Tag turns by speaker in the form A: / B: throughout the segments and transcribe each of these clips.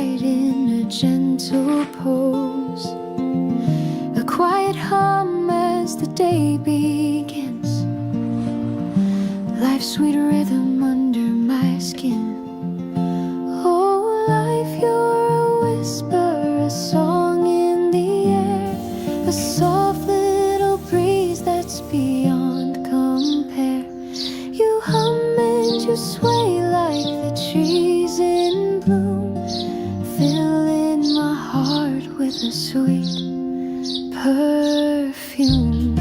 A: right in a gentle pose, a quiet hum as the day begins, life's sweet rhythm under my skin. Oh, life, you're a whisper, a song in the air, a soft little breeze that's beyond compare. You hum and you sway like the trees in bloom, filling my heart with a sweet perfume.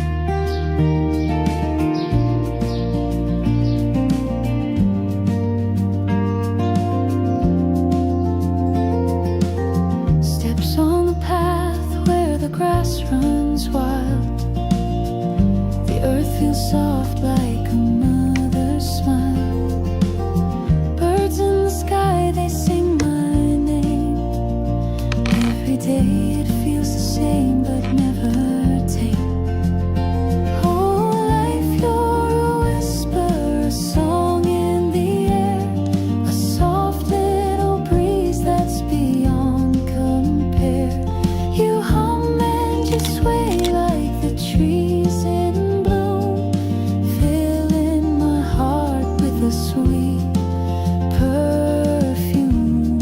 A: Steps on the path where the grass runs wild, the earth feels soft like a mother's smile. Birds in the sky, they sing my name. Every day it feels the same but never tame. Oh, life, you're a whisper, a song in the air, a soft little breeze that's beyond compare. You hum and you sway like the trees in bloom, filling my heart with a sweet perfume.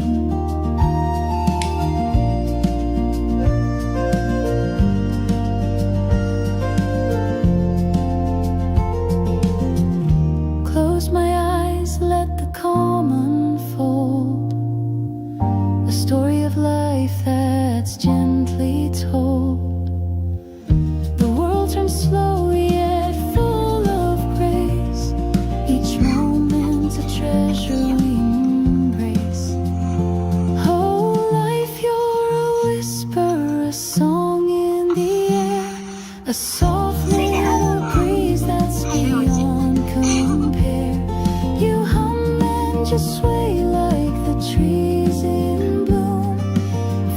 A: Close my eyes, let the calm unfold, a story of life that's gently told. The world turns slow yet full of grace, each moment's a treasure we embrace. Oh, life, you're a whisper, a song in the air, a soft little breeze that's beyond compare. You hum and you sway like the trees in bloom,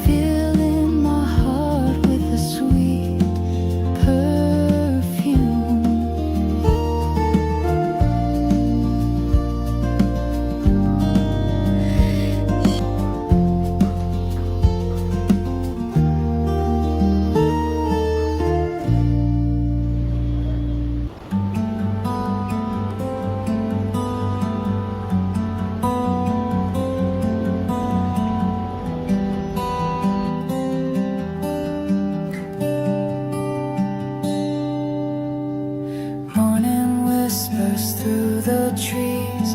A: filling my heart with a sweet perfume. Morning whispers through the trees,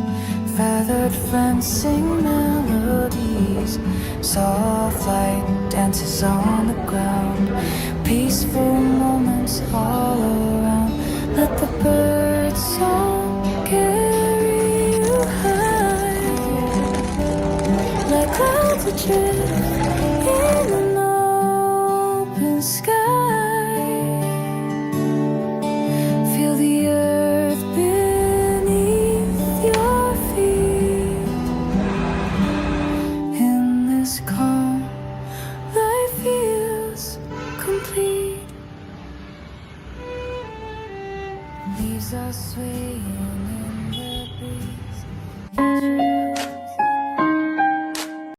A: feathered friends sing melodies, soft light dances on the ground, peaceful moments all around. Let the birds song carry you high, like clouds adrift in an open sky. Feel the earth beneath your feet. In this calm, life feels complete. Leaves are swaying